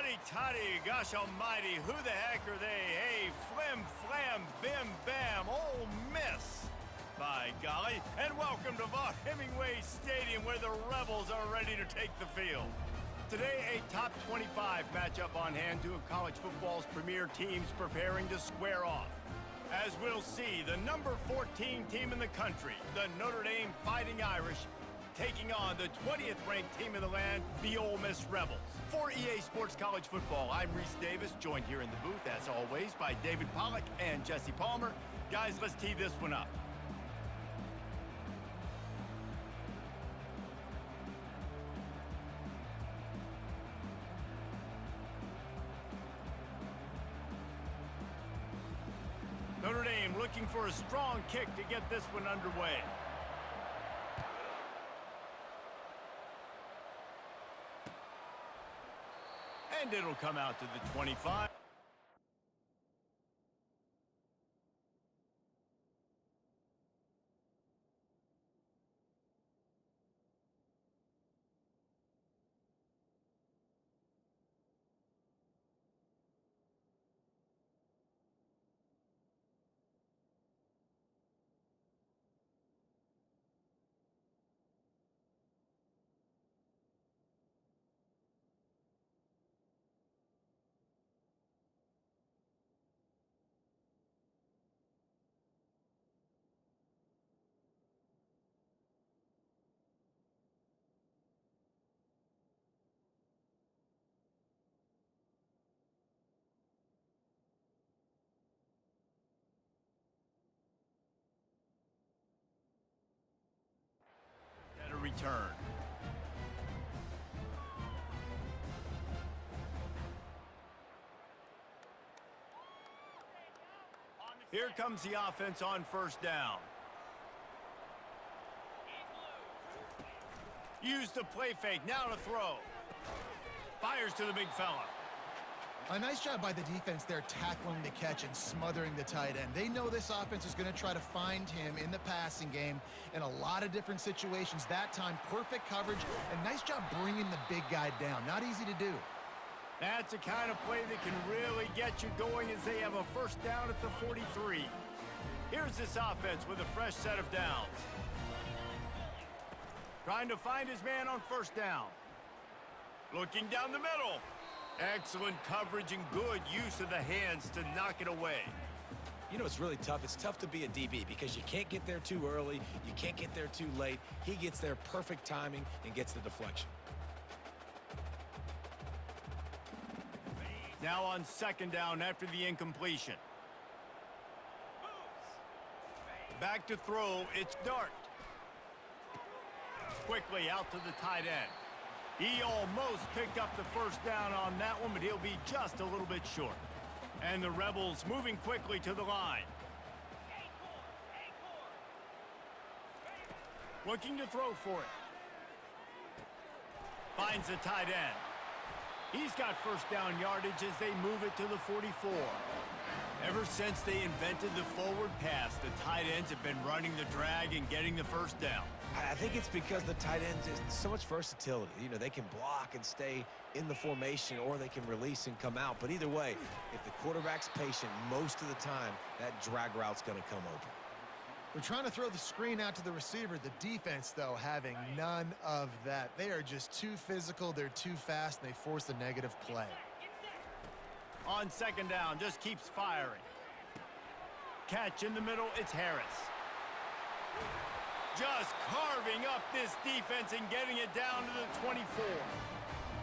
Howdy toddy, gosh almighty, who the heck are they? Hey, flim flam, bim bam, Ole Miss. By golly, and welcome to Vaught Hemingway Stadium where the Rebels are ready to take the field. Today, a top 25 matchup on hand, two of college football's premier teams preparing to square off. As we'll see, the number 14 team in the country, the Notre Dame Fighting Irish, taking on the 20th ranked team in the land, the Ole Miss Rebels. For EA Sports College Football, I'm Reese Davis, joined here in the booth, as always, by David Pollack and Jesse Palmer. Guys, let's tee this one up. Notre Dame looking for a strong kick to get this one underway. And it'll come out to the 25. And a return. Here comes the offense on first down. Use the play fake, now to throw. Fires to the big fella. A nice job by the defense there tackling the catch and smothering the tight end. They know this offense is going to try to find him in the passing game in a lot of different situations. That time, perfect coverage, and nice job bringing the big guy down. Not easy to do. That's the kind of play that can really get you going as they have a first down at the 43. Here's this offense with a fresh set of downs. Trying to find his man on first down. Looking down the middle. Excellent coverage and good use of the hands to knock it away. You know, it's really tough. It's tough to be a DB because you can't get there too early. You can't get there too late. He gets there perfect timing and gets the deflection. Now on second down after the incompletion. Back to throw, it's Dart. Quickly out to the tight end. He almost picked up the first down on that one, but he'll be just a little bit short. And the Rebels moving quickly to the line. Looking to throw for it. Finds the tight end. He's got first down yardage as they move it to the 44. Ever since they invented the forward pass, the tight ends have been running the drag and getting the first down. I think it's because the tight ends is so much versatility. You know, they can block and stay in the formation, or they can release and come out. But either way, if the quarterback's patient most of the time, that drag route's going to come open. They're trying to throw the screen out to the receiver. The defense, though, having none of that. They are just too physical, they're too fast, and they force the negative play. On second down, just keeps firing. Catch in the middle, it's Harris. Just carving up this defense and getting it down to the 24.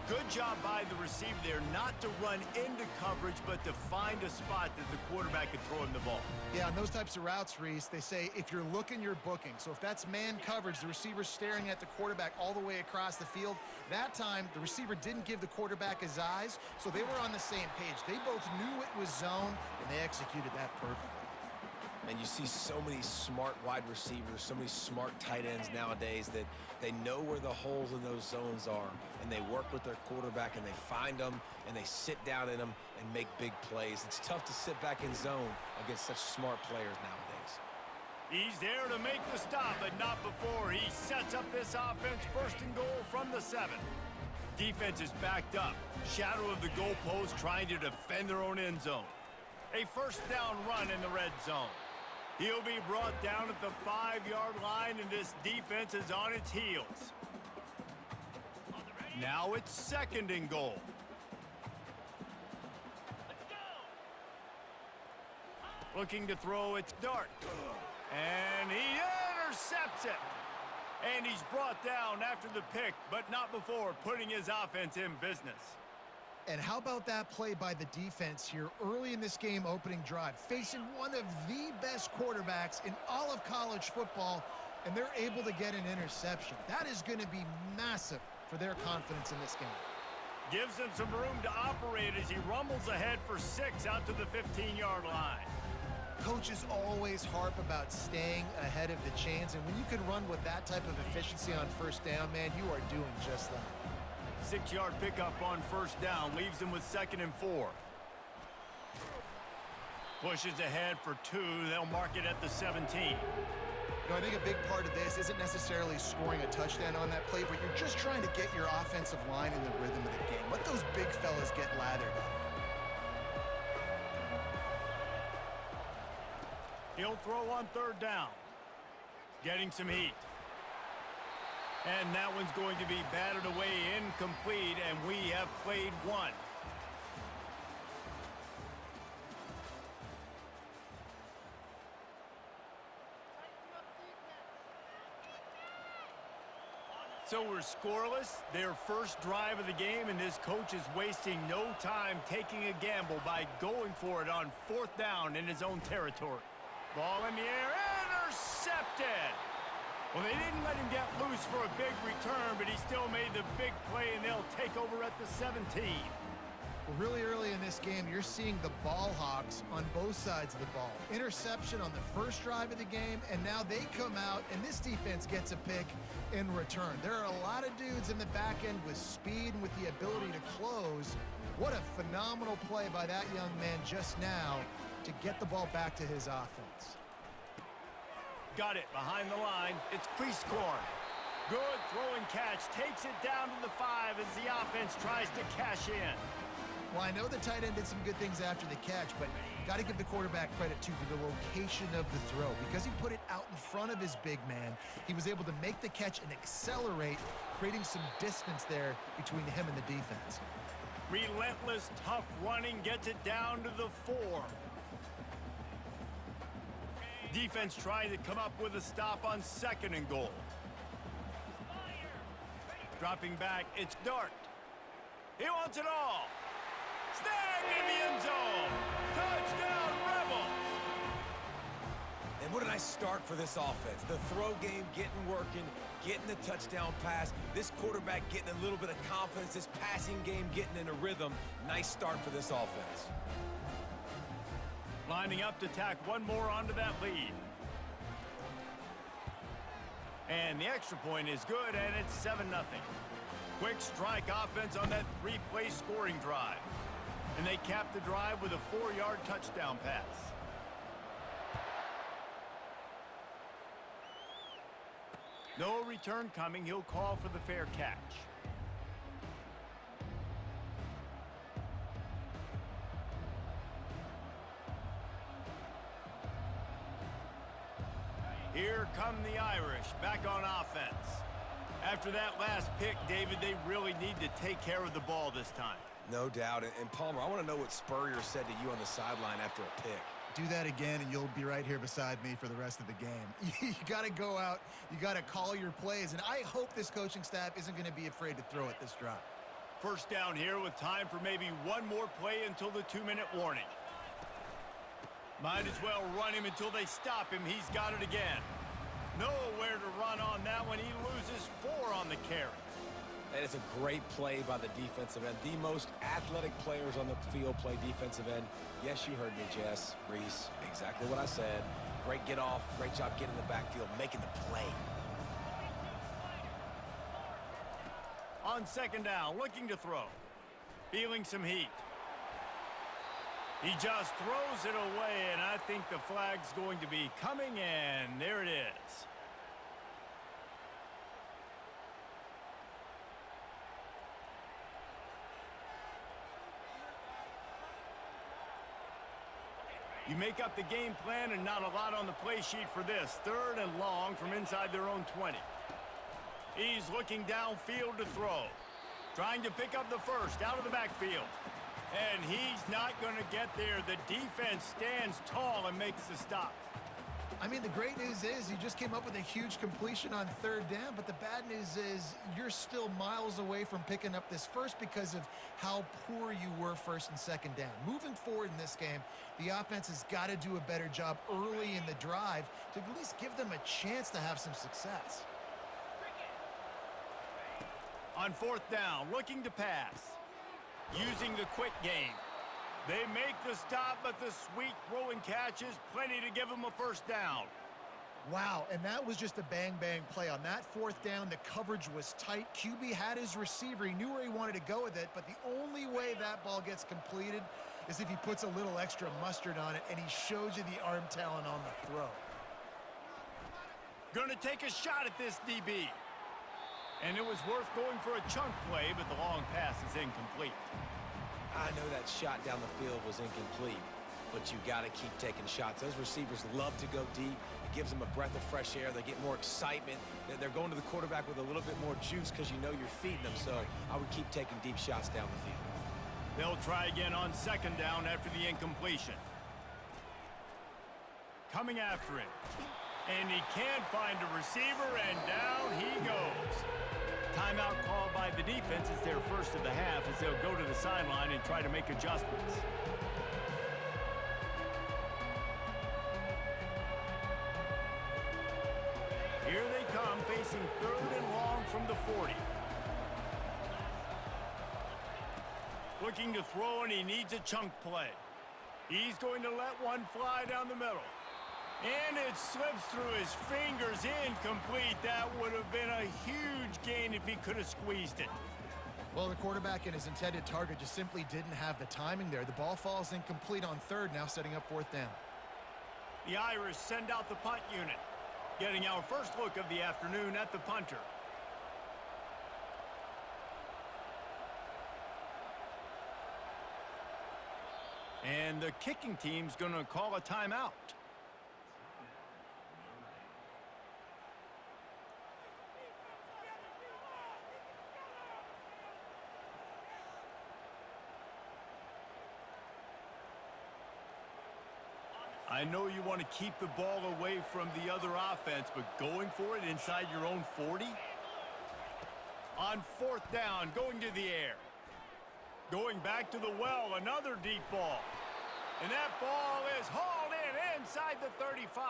Good job by the receiver there not to run into coverage, but to find a spot that the quarterback could throw him the ball. Yeah, on those types of routes, Reese, they say if you're looking, you're booking. So if that's man coverage, the receiver's staring at the quarterback all the way across the field. That time, the receiver didn't give the quarterback his eyes, so they were on the same page. They both knew it was zone, and they executed that perfectly. And you see so many smart wide receivers, so many smart tight ends nowadays that they know where the holes in those zones are, and they work with their quarterback, and they find them, and they sit down in them and make big plays. It's tough to sit back in zone against such smart players nowadays. He's there to make the stop, but not before. He sets up this offense first and goal from the 7. Defense is backed up. Shadow of the goalpost trying to defend their own end zone. A first down run in the red zone. He'll be brought down at the 5-yard line, and this defense is on its heels. Now it's second and goal. Looking to throw, it's Dart. And he intercepts it. And he's brought down after the pick, but not before putting his offense in business. And how about that play by the defense here early in this game opening drive, facing one of the best quarterbacks in all of college football, and they're able to get an interception. That is going to be massive for their confidence in this game. Gives him some room to operate as he rumbles ahead for 6 out to the 15-yard line. Coaches always harp about staying ahead of the chains, and when you can run with that type of efficiency on first down, man, you are doing just that. 6-yard pickup on first down leaves him with 2nd and 4. Pushes ahead for 2. They'll mark it at the 17. You know, I think a big part of this isn't necessarily scoring a touchdown on that play, but you're just trying to get your offensive line in the rhythm of the game. Let those big fellas get lathered up. He'll throw on 3rd down. Getting some heat. And that one's going to be batted away incomplete, and we have played 1. So we're scoreless, their first drive of the game, and this coach is wasting no time taking a gamble by going for it on 4th down in his own territory. Ball in the air, intercepted! Well, they didn't let him get loose for a big return, but he still made the big play, and they'll take over at the 17. Well, really early in this game, you're seeing the ball hawks on both sides of the ball. Interception on the first drive of the game, and now they come out, and this defense gets a pick in return. There are a lot of dudes in the back end with speed and with the ability to close. What a phenomenal play by that young man just now to get the ball back to his offense. Got it behind the line. It's Cleescorn. Good throwing catch. Takes it down to the 5 as the offense tries to cash in. Well, I know the tight end did some good things after the catch, but got to give the quarterback credit, too, for the location of the throw. Because he put it out in front of his big man, he was able to make the catch and accelerate, creating some distance there between him and the defense. Relentless, tough running gets it down to the 4. Defense trying to come up with a stop on 2nd and goal. Dropping back, it's Dart. He wants it all. Snag in the end zone. Touchdown, Rebels. And what a nice start for this offense. The throw game getting working, getting the touchdown pass. This quarterback getting a little bit of confidence. This passing game getting in a rhythm. Nice start for this offense. Lining up to tack one more onto that lead. And the extra point is good, and it's 7-0. Quick strike offense on that 3-play scoring drive. And they cap the drive with a 4-yard touchdown pass. No return coming. He'll call for the fair catch. Here come the Irish, back on offense. After that last pick, David, they really need to take care of the ball this time. No doubt. And Palmer, I want to know what Spurrier said to you on the sideline after a pick. Do that again, and you'll be right here beside me for the rest of the game. You got to go out. You got to call your plays, and I hope this coaching staff isn't going to be afraid to throw it this drive. First down here with time for maybe one more play until the 2-minute warning. Might as well run him until they stop him. He's got it again. Nowhere to run on that one. He loses 4 on the carry. And it's a great play by the defensive end. The most athletic players on the field play defensive end. Yes, you heard me, Jess, Reese. Exactly what I said. Great get off. Great job getting in the backfield, making the play. On 2nd down, looking to throw. Feeling some heat. He just throws it away, and I think the flag's going to be coming, and there it is. You make up the game plan and not a lot on the play sheet for this. 3rd and long from inside their own 20. He's looking downfield to throw. Trying to pick up the first out of the backfield. And he's not going to get there. The defense stands tall and makes the stop. I mean, the great news is you just came up with a huge completion on 3rd down, but the bad news is you're still miles away from picking up this first because of how poor you were 1st and 2nd down. Moving forward in this game, the offense has got to do a better job early in the drive to at least give them a chance to have some success. On 4th down, looking to pass. Using the quick game. They make the stop, but the sweet throw and catch is plenty to give them a 1st down. Wow, and that was just a bang-bang play. On that 4th down, the coverage was tight. QB had his receiver. He knew where he wanted to go with it, but the only way that ball gets completed is if he puts a little extra mustard on it, and he shows you the arm talent on the throw. Gonna take a shot at this DB. And it was worth going for a chunk play, but the long pass is incomplete. I know that shot down the field was incomplete, but you got to keep taking shots. Those receivers love to go deep. It gives them a breath of fresh air. They get more excitement. They're going to the quarterback with a little bit more juice because you know you're feeding them. So I would keep taking deep shots down the field. They'll try again on 2nd down after the incompletion. Coming after him. And he can't find a receiver, and down he goes. Timeout called by the defense is their first of the half as they'll go to the sideline and try to make adjustments. Here they come, facing 3rd and long from the 40. Looking to throw, and he needs a chunk play. He's going to let one fly down the middle. And it slips through his fingers, incomplete. That would have been a huge gain if he could have squeezed it. Well, the quarterback and his intended target just simply didn't have the timing there. The ball falls incomplete on 3rd, now setting up 4th down. The Irish send out the punt unit, getting our first look of the afternoon at the punter. And the kicking team's going to call a timeout. I know you want to keep the ball away from the other offense, but going for it inside your own 40? On 4th down, going to the air. Going back to the well, another deep ball. And that ball is hauled in inside the 35.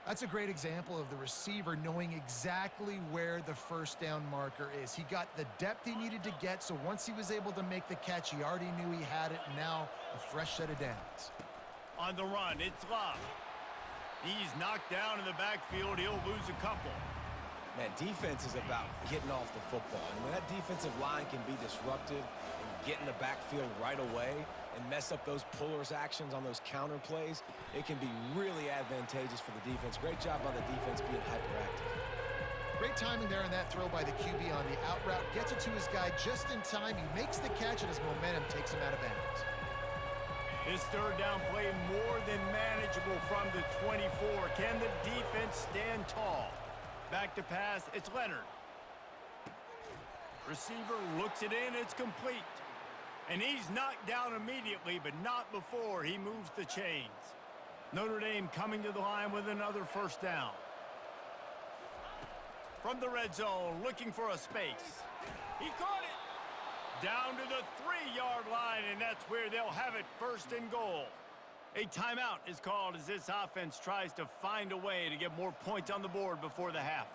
That's a great example of the receiver knowing exactly where the 1st down marker is. He got the depth he needed to get, so once he was able to make the catch, he already knew he had it, and now a fresh set of downs. On the run, it's Love. He's knocked down in the backfield. He'll lose a couple. Man, defense is about getting off the football. And when that defensive line can be disruptive and get in the backfield right away and mess up those pullers actions on those counter plays, it can be really advantageous for the defense. Great job by the defense being hyperactive. Great timing there on that throw by the QB on the out route. Gets it to his guy just in time. He makes the catch, and his momentum takes him out of bounds. His 3rd down play more than manageable from the 24. Can the defense stand tall? Back to pass, it's Leonard. Receiver looks it in, it's complete. And he's knocked down immediately, but not before he moves the chains. Notre Dame coming to the line with another 1st down. From the red zone, looking for a space. He caught it! Down to the 3-yard line, and that's where they'll have it, 1st and goal. A timeout is called as this offense tries to find a way to get more points on the board before the half.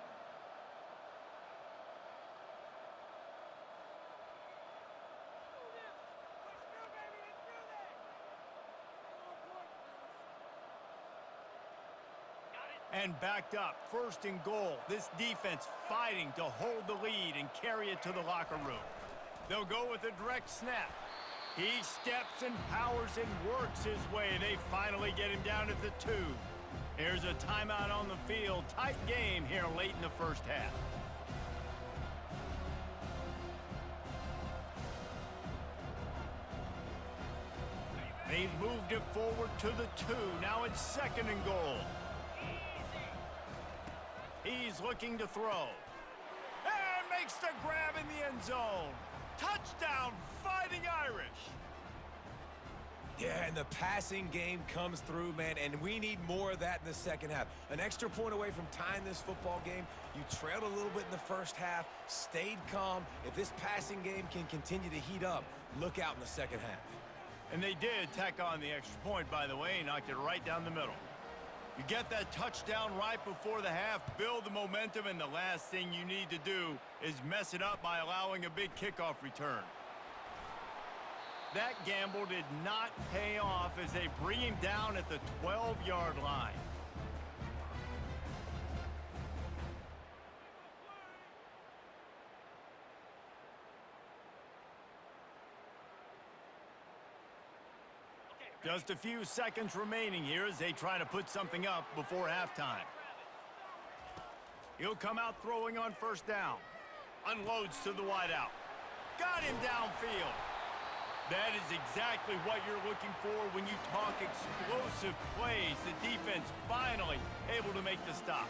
And backed up, 1st and goal. This defense fighting to hold the lead and carry it to the locker room. They'll go with a direct snap. He steps and powers and works his way. They finally get him down at the 2. Here's a timeout on the field. Tight game here late in the 1st half. They They've moved it forward to the 2. Now it's 2nd and goal. He's looking to throw. And makes the grab in the end zone. Touchdown, Fighting Irish. Yeah, and the passing game comes through, man, and we need more of that in the second half. An extra point away from tying this football game. You trailed a little bit in the first half, stayed calm. If this passing game can continue to heat up, look out in the second half. And they did tack on the extra point, by the way, knocked it right down the middle. You get that touchdown right before the half, build the momentum, and the last thing you need to do is mess it up by allowing a big kickoff return. That gamble did not pay off as they bring him down at the 12-yard line. Just a few seconds remaining here as they try to put something up before halftime. He'll come out throwing on first down. Unloads to the wideout. Got him downfield. That is exactly what you're looking for when you talk explosive plays. The defense finally able to make the stop.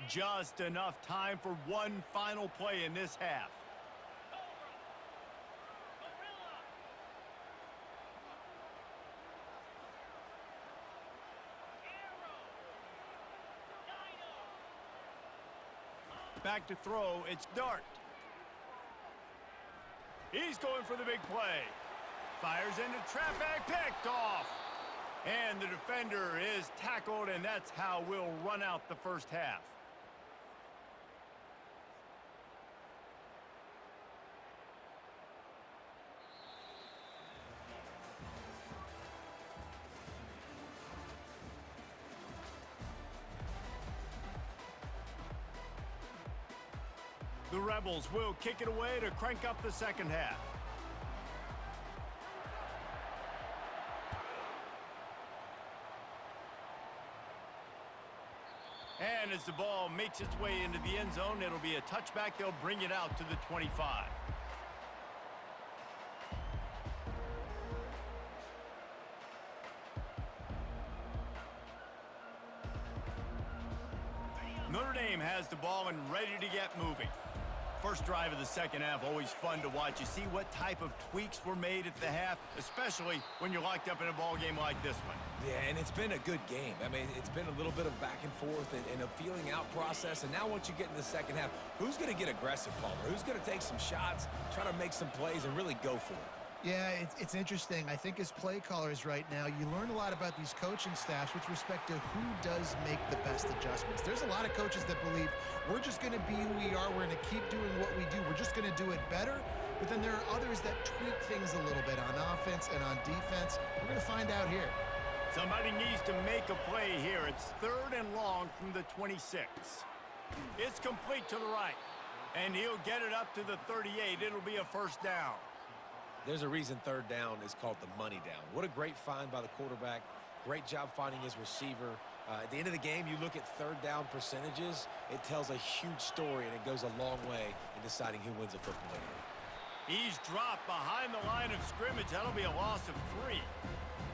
Just enough time for one final play in this half. Back to throw, it's Dart. He's going for the big play. Fires into traffic, picked off. And the defender is tackled, and that's how we'll run out the first half. The Rebels will kick it away to crank up the second half. And as the ball makes its way into the end zone, it'll be a touchback. They'll bring it out to the 25. Notre Dame has the ball and ready to get moving. First drive of the second half, always fun to watch. You see what type of tweaks were made at the half, especially when you're locked up in a ball game like this one. Yeah, and it's been a good game. I mean, it's been a little bit of back and forth and a feeling out process. And now once you get in the second half, who's going to get aggressive, Palmer? Who's going to take some shots, try to make some plays, and really go for it? Yeah, it's interesting. I think as play callers right now, you learn a lot about these coaching staffs with respect to who does make the best adjustments. There's a lot of coaches that believe we're just going to be who we are. We're going to keep doing what we do. We're just going to do it better. But then there are others that tweak things a little bit on offense and on defense. We're going to find out here. Somebody needs to make a play here. It's 3rd and long from the 26. It's complete to the right. And he'll get it up to the 38. It'll be a first down. There's a reason 3rd down is called the money down. What a great find by the quarterback. Great job finding his receiver. At the end of the game, you look at 3rd down percentages. It tells a huge story, and it goes a long way in deciding who wins a football game. He's dropped behind the line of scrimmage. That'll be a loss of 3.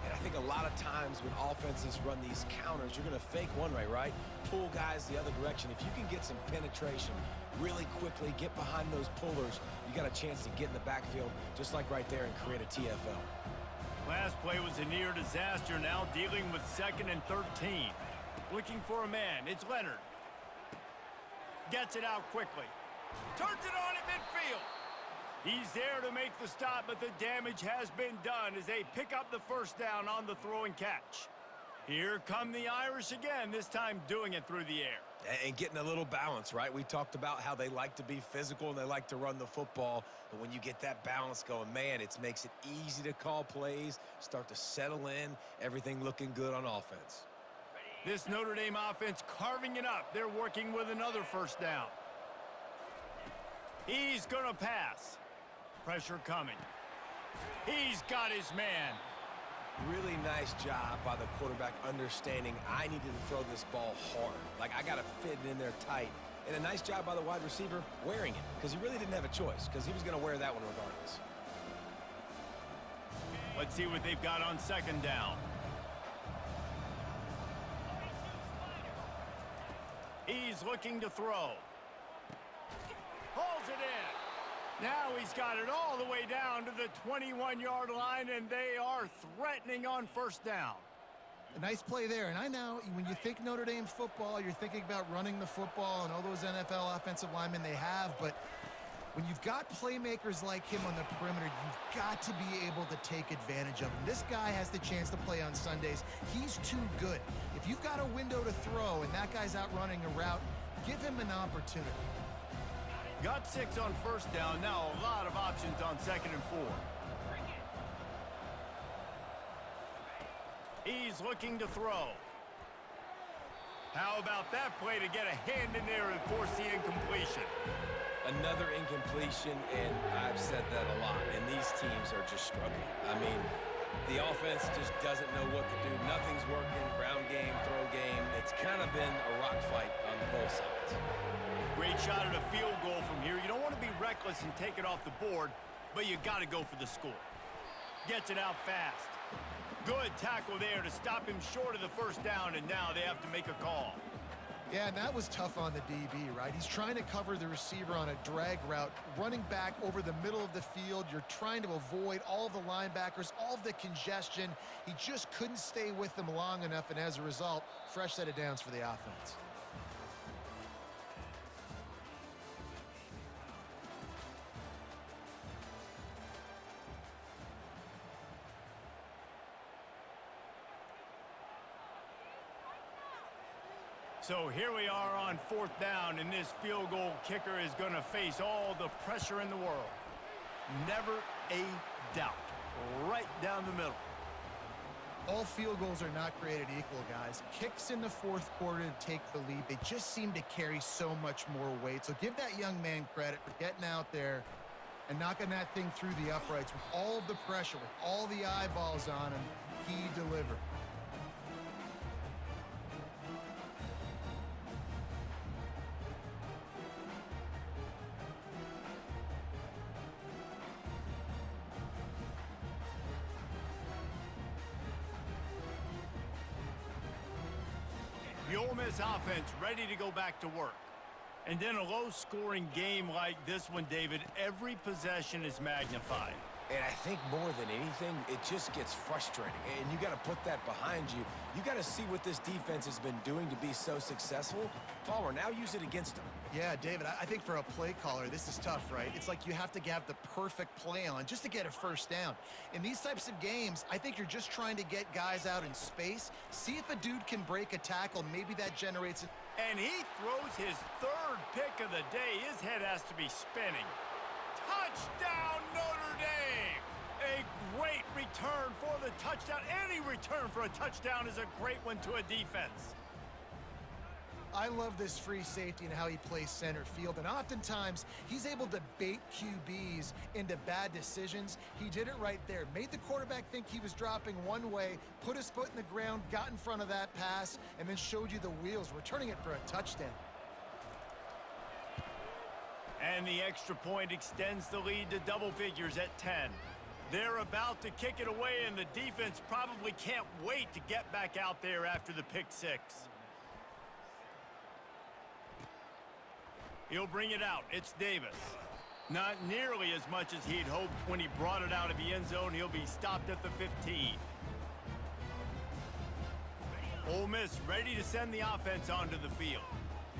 And I think a lot of times when offenses run these counters, you're going to fake one way, right? Pull guys the other direction. If you can get some penetration really quickly, get behind those pullers, you got a chance to get in the backfield just like right there and create a TFL. Last play was a near disaster. Now dealing with 2nd and 13. Looking for a man. It's Leonard. Gets it out quickly. Turns it on at midfield. He's there to make the stop, but the damage has been done as they pick up the first down on the throw and catch. Here come the Irish again, this time doing it through the air. And getting a little balance, right? We talked about how they like to be physical and they like to run the football. But when you get that balance going, man, it makes it easy to call plays, start to settle in, everything looking good on offense. This Notre Dame offense carving it up. They're working with another first down. He's going to pass. Pressure coming. He's got his man. Really nice job by the quarterback understanding I needed to throw this ball hard. Like, I got to fit it in there tight. And a nice job by the wide receiver wearing it, because he really didn't have a choice, because he was going to wear that one regardless. Let's see what they've got on second down. He's looking to throw. Pulls it in. Now he's got it all the way down to the 21-yard line, and they are threatening on first down. A nice play there. And I know when you think Notre Dame football, you're thinking about running the football and all those NFL offensive linemen they have. But when you've got playmakers like him on the perimeter, you've got to be able to take advantage of him. This guy has the chance to play on Sundays. He's too good. If you've got a window to throw and that guy's out running a route, give him an opportunity. Got 6 on first down. Now a lot of options on second and 4. He's looking to throw. How about that play to get a hand in there and force the incompletion? Another incompletion, and I've said that a lot, and these teams are just struggling. I mean, the offense just doesn't know what to do. Nothing's working. Ground game, throw game. It's kind of been a rock fight on both sides. Great shot at a field goal from here. You don't want to be reckless and take it off the board, but you got to go for the score. Gets it out fast. Good tackle there to stop him short of the first down, and now they have to make a call. Yeah, and that was tough on the DB, right? He's trying to cover the receiver on a drag route, running back over the middle of the field. You're trying to avoid all of the linebackers, all of the congestion. He just couldn't stay with them long enough, and as a result, fresh set of downs for the offense. So here we are on fourth down, and this field goal kicker is going to face all the pressure in the world. Never a doubt. Right down the middle. All field goals are not created equal, guys. Kicks in the fourth quarter to take the lead, they just seem to carry so much more weight. So give that young man credit for getting out there and knocking that thing through the uprights with all of the pressure, with all the eyeballs on him. He delivered. The Ole Miss offense ready to go back to work. And then a low-scoring game like this one, David, every possession is magnified. And I think more than anything, it just gets frustrating. And you got to put that behind you. You got to see what this defense has been doing to be so successful. Palmer, now use it against them. Yeah, David, I think for a play caller, this is tough, right? It's like you have to have the perfect play on just to get a first down. In these types of games, I think you're just trying to get guys out in space, see if a dude can break a tackle. Maybe that generates an... And he throws his third pick of the day. His head has to be spinning. Touchdown, Notre Dame! A great return for the touchdown. Any return for a touchdown is a great one to a defense. I love this free safety and how he plays center field, and oftentimes he's able to bait QBs into bad decisions. He did it right there. Made the quarterback think he was dropping one way, put his foot in the ground, got in front of that pass, and then showed you the wheels, returning it for a touchdown. And the extra point extends the lead to double figures at 10. They're about to kick it away, and the defense probably can't wait to get back out there after the pick six. He'll bring it out. It's Davis. Not nearly as much as he'd hoped when he brought it out of the end zone. He'll be stopped at the 15. Ole Miss ready to send the offense onto the field.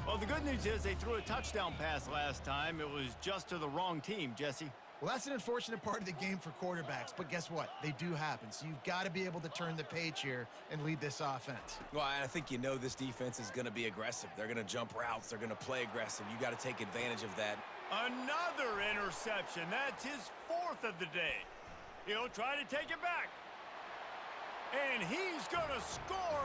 Well, the good news is they threw a touchdown pass last time. It was just to the wrong team, Jesse. Well, that's an unfortunate part of the game for quarterbacks, but guess what? They do happen. So you've got to be able to turn the page here and lead this offense. Well, I think you know this defense is going to be aggressive. They're going to jump routes. They're going to play aggressive. You got to take advantage of that. Another interception. That's his fourth of the day. He'll try to take it back. And he's going to score